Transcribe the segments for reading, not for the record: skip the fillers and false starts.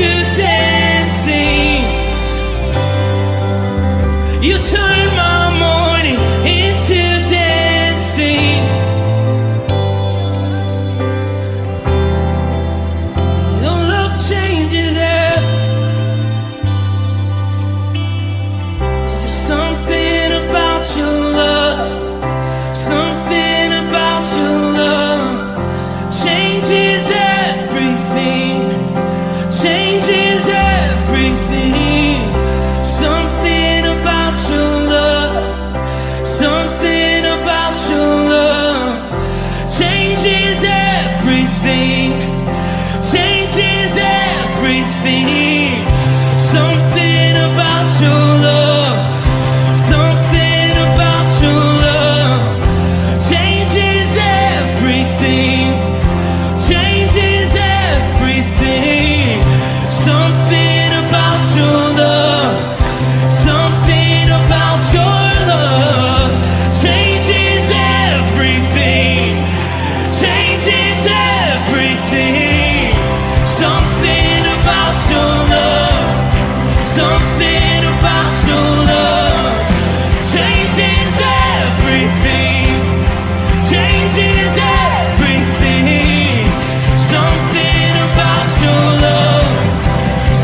into dancing. You turn my morning into dancing. Your love changes everything. There's something about your love, something about your love changes everything, changes everything. Something about your love, something about your love changes everything, changes everything. Something about your love, something about your love changes everything, changes everything. Something about your love, something about your love changes everything, changes everything. Something about your love, something about your love changes everything, changes everything. Something about your love,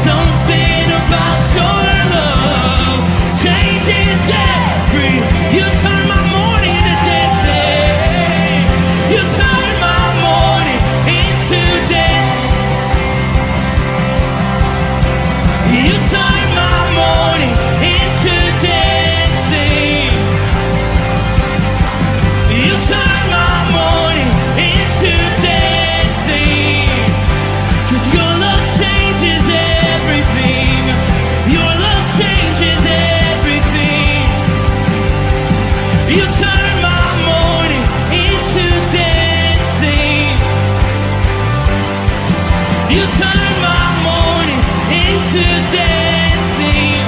something about your love changes everything. You turn my morning into dancing. You turn my morning into dancing. You turn my morning into dancing. You turn my morning into dancing. 'Cause your love changes everything. Your love changes everything. You turn my morning into dancing. You turn my morning into dancing.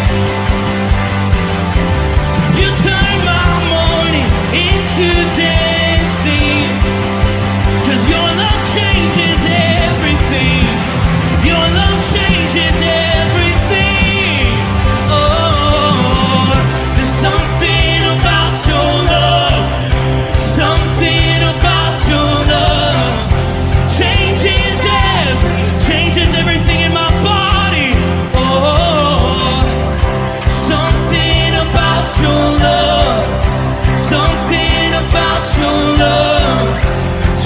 You turn my morning into dancing. 'Cause your love changes everything. Your love changes everything. Oh, there's something about your love, something about your love changes everything in my body. Oh, something about your love, something about your love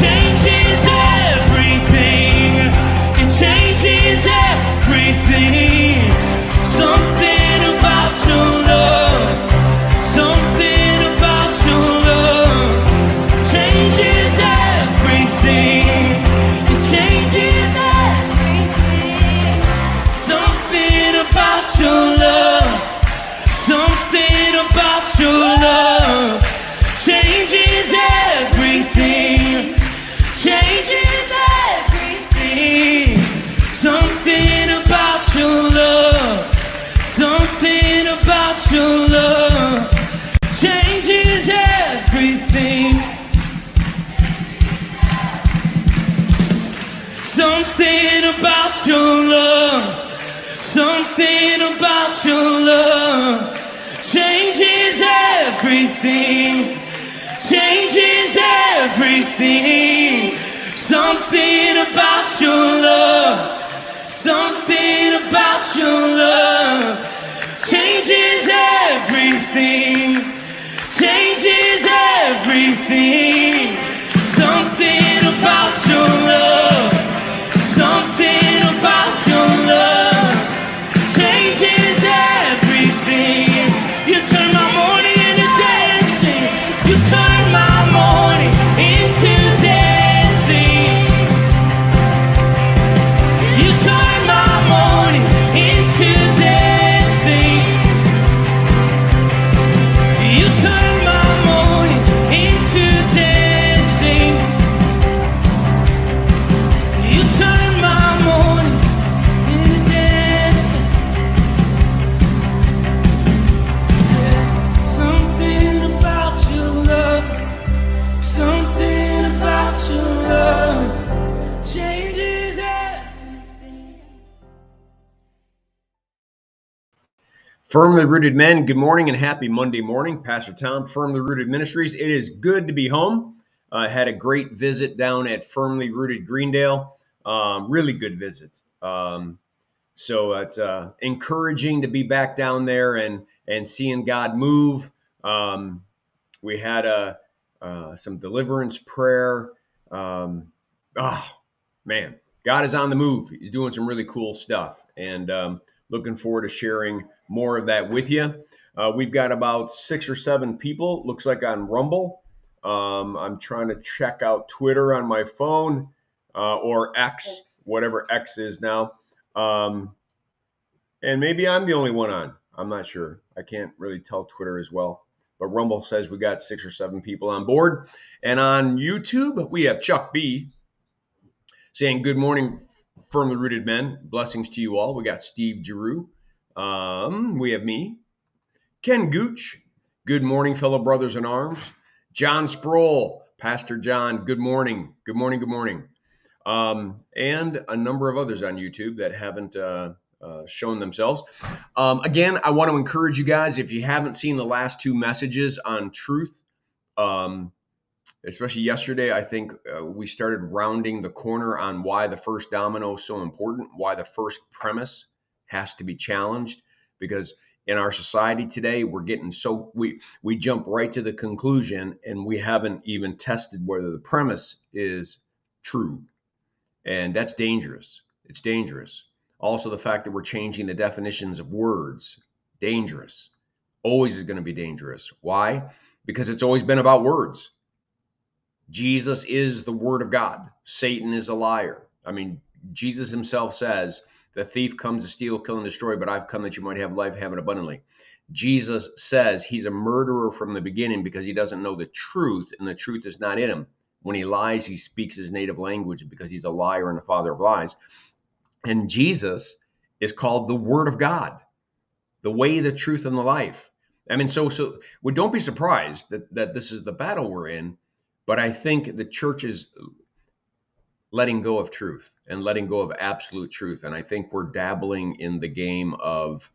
changes everything. It changes everything. Something about your love, something about your love changes everything. It changes everything. Something about your love, something about your love changes everything, changes everything. Something about your love, something about your love changes everything. Something about your love, something about your love changes everything, changes everything. Something about your love, something about your love changes everything, changes everything. Something about your love, something about your love changes everything. You turn my morning into dancing. You turn my morning into dancing. Firmly Rooted Men, good morning and happy Monday morning. Pastor Tom, Firmly Rooted Ministries. It is good to be home. Had a great visit down at Firmly Rooted Greendale. Really good visit. So it's encouraging to be back down there and seeing God move. We had some deliverance prayer. Oh, man, God is on the move. He's doing some really cool stuff. And looking forward to sharing more of that with you. We've got about 6 or 7 people, looks like on Rumble. I'm trying to check out Twitter on my phone or X, whatever X is now. And maybe I'm the only one on. I'm not sure. I can't really tell Twitter as well. But Rumble says we got 6 or 7 people on board. And on YouTube, we have Chuck B saying, good morning, Firmly Rooted Men. Blessings to you all. We got Steve Giroux. We have me. Ken Gooch. Good morning, fellow brothers in arms. John Sproul. Pastor John, good morning. Good morning, good morning. And a number of others on YouTube that haven't shown themselves. Again, I want to encourage you guys, if you haven't seen the last 2 messages on truth, especially yesterday, I think we started rounding the corner on why the first domino is so important, why the first premise has to be challenged, because in our society today, we're getting so we jump right to the conclusion and we haven't even tested whether the premise is true. And that's dangerous. It's dangerous. Also, the fact that we're changing the definitions of words, dangerous. Always is going to be dangerous. Why? Because it's always been about words. Jesus is the Word of God. Satan is a liar. I mean, Jesus himself says, the thief comes to steal, kill, and destroy, but I've come that you might have life, have it abundantly. Jesus says he's a murderer from the beginning because he doesn't know the truth, and the truth is not in him. When he lies, he speaks his native language because he's a liar and the father of lies. And Jesus is called the Word of God, the way, the truth, and the life. I mean, so well, don't be surprised that this is the battle we're in, but I think the church is letting go of truth and letting go of absolute truth. And I think we're dabbling in the game of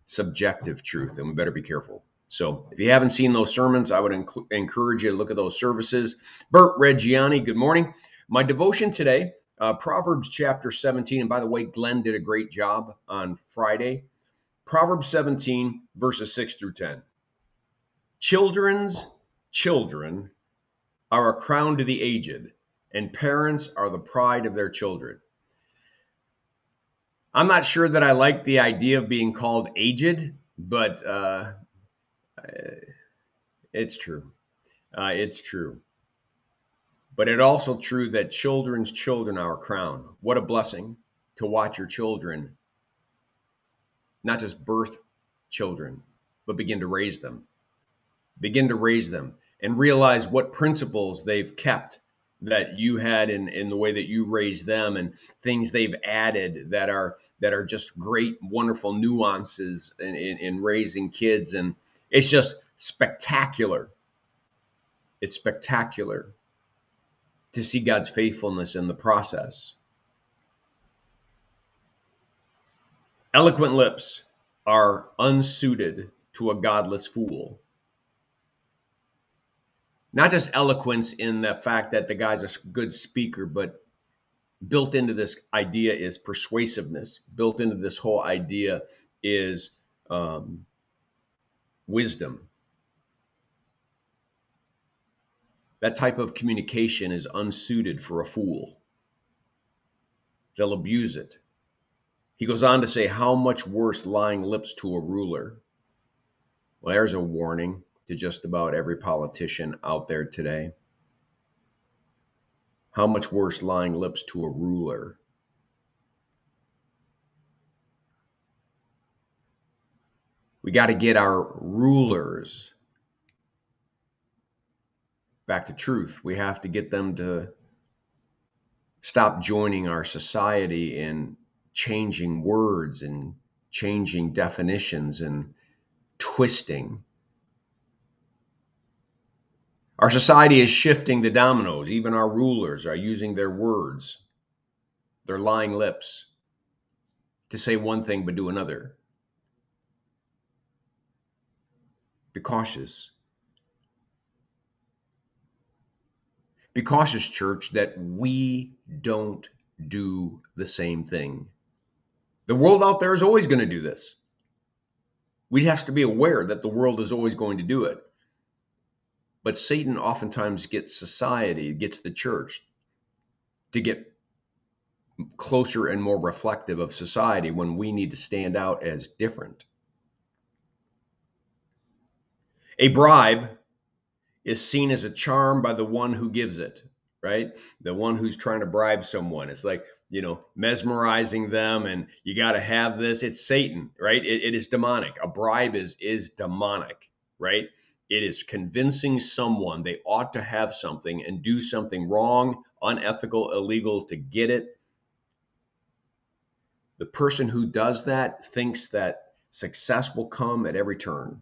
subjective truth, and we better be careful. So if you haven't seen those sermons, I would encourage you to look at those services. Bert Reggiani, good morning. My devotion today, Proverbs chapter 17. And by the way, Glenn did a great job on Friday. Proverbs 17, verses 6 through 10. Children's children are a crown to the aged, and parents are the pride of their children. I'm not sure that I like the idea of being called aged, but it's true. It's true. But it's also true that children's children are a crown. What a blessing to watch your children not just birth children, but begin to raise them. Begin to raise them and realize what principles they've kept that you had in the way that you raised them, and things they've added that are just great, wonderful nuances in raising kids. And it's just spectacular. It's spectacular to see God's faithfulness in the process. Eloquent lips are unsuited to a godless fool. Not just eloquence in the fact that the guy's a good speaker, but built into this idea is persuasiveness. Built into this whole idea is wisdom. That type of communication is unsuited for a fool. They'll abuse it. He goes on to say, how much worse lying lips to a ruler. Well, there's a warning to just about every politician out there today. How much worse lying lips to a ruler. We got to get our rulers back to truth. We have to get them to stop joining our society in changing words and changing definitions and twisting. Our society is shifting the dominoes. Even our rulers are using their words, their lying lips, to say one thing but do another. Be cautious. Be cautious, church, that we don't do the same thing. The world out there is always going to do this. We have to be aware that the world is always going to do it. But Satan oftentimes gets society, gets the church to get closer and more reflective of society when we need to stand out as different. A bribe is seen as a charm by the one who gives it, right? The one who's trying to bribe someone. It's like, mesmerizing them, and you got to have this. It's Satan, right? It is demonic. A bribe is demonic, right? It is convincing someone they ought to have something and do something wrong, unethical, illegal to get it. The person who does that thinks that success will come at every turn,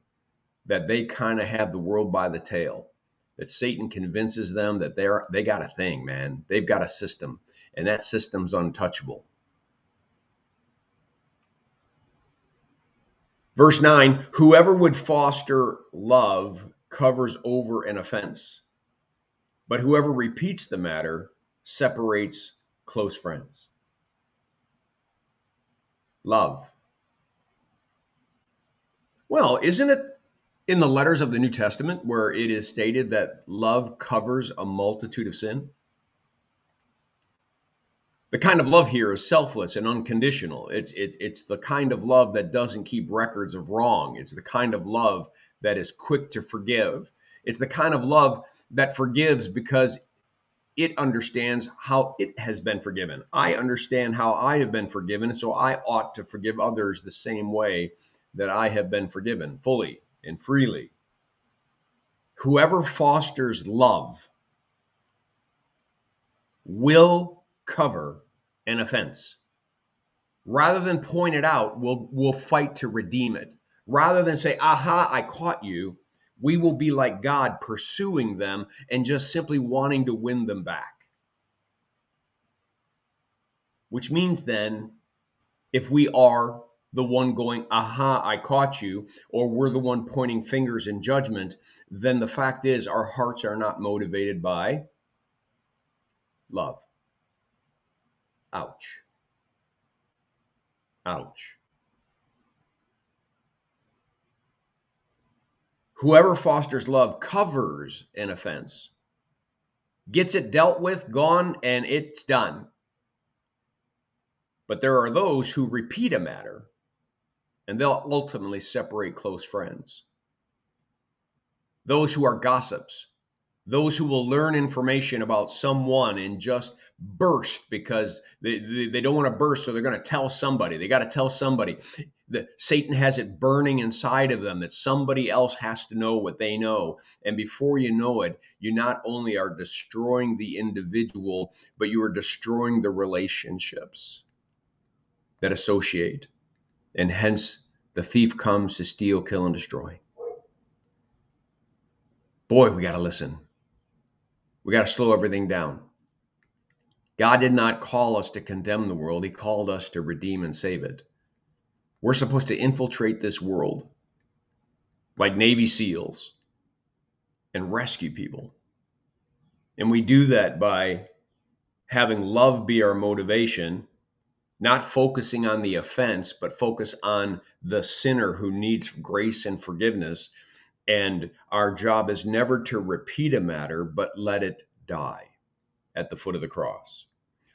that they kind of have the world by the tail, that Satan convinces them that they got a thing, man. They've got a system, and that system's untouchable. Verse 9, whoever would foster love covers over an offense, but whoever repeats the matter separates close friends. Love. Well, isn't it in the letters of the New Testament where it is stated that love covers a multitude of sin? The kind of love here is selfless and unconditional. It's the kind of love that doesn't keep records of wrong. It's the kind of love that is quick to forgive. It's the kind of love that forgives because it understands how it has been forgiven. I understand how I have been forgiven, so I ought to forgive others the same way that I have been forgiven, fully and freely. Whoever fosters love will cover an offense. Rather than point it out, we'll fight to redeem it. Rather than say, aha, I caught you, we will be like God, pursuing them and just simply wanting to win them back. Which means then, if we are the one going, aha, I caught you, or we're the one pointing fingers in judgment, then the fact is our hearts are not motivated by love. Ouch. Ouch. Whoever fosters love covers an offense, gets it dealt with, gone, and it's done. But there are those who repeat a matter, and they'll ultimately separate close friends. Those who are gossips, those who will learn information about someone and just burst because they don't want to burst, so they're going to tell somebody. They got to tell somebody. Satan has it burning inside of them that somebody else has to know what they know. And before you know it, you not only are destroying the individual, but you are destroying the relationships that associate. And hence, the thief comes to steal, kill, and destroy. Boy, we got to listen. We got to slow everything down. God did not call us to condemn the world. He called us to redeem and save it. We're supposed to infiltrate this world like Navy SEALs and rescue people. And we do that by having love be our motivation, not focusing on the offense, but focus on the sinner who needs grace and forgiveness. And our job is never to repeat a matter, but let it die at the foot of the cross.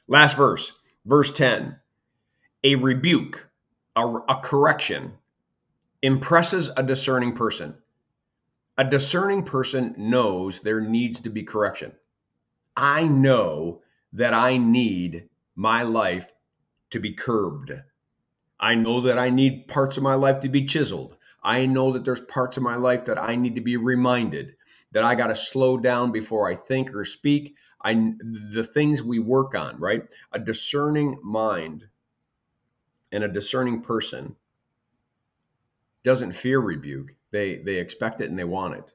Last verse, verse 10. A rebuke, a correction, impresses a discerning person. A discerning person knows there needs to be correction. I know that I need my life to be curbed. I know that I need parts of my life to be chiseled. I know that there's parts of my life that I need to be reminded, that I got to slow down before I think or speak. The things we work on, right? A discerning mind and a discerning person doesn't fear rebuke. They expect it and they want it.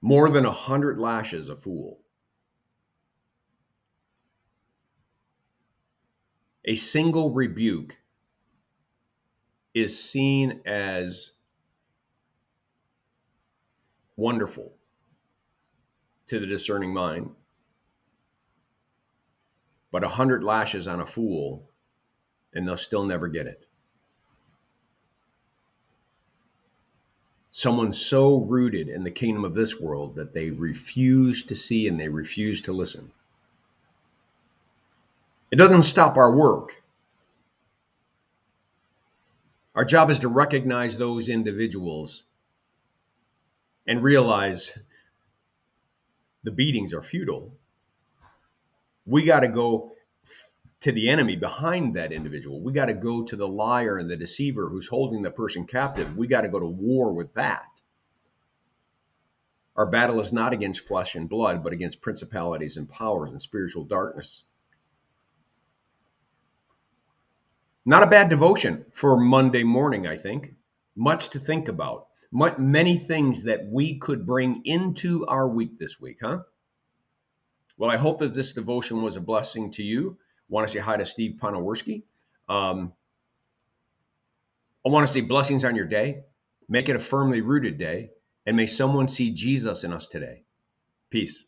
More than 100 lashes a fool. A single rebuke is seen as wonderful to the discerning mind, but 100 lashes on a fool and they'll still never get it. Someone so rooted in the kingdom of this world that they refuse to see and they refuse to listen. It doesn't stop our work. Our job is to recognize those individuals and realize the beatings are futile. We got to go to the enemy behind that individual. We got to go to the liar and the deceiver who's holding the person captive. We got to go to war with that. Our battle is not against flesh and blood, but against principalities and powers and spiritual darkness. Not a bad devotion for Monday morning, I think. Much to think about. Many things that we could bring into our week this week, huh? Well, I hope that this devotion was a blessing to you. I want to say hi to Steve Ponoworski. I want to say blessings on your day. Make it a firmly rooted day. And may someone see Jesus in us today. Peace.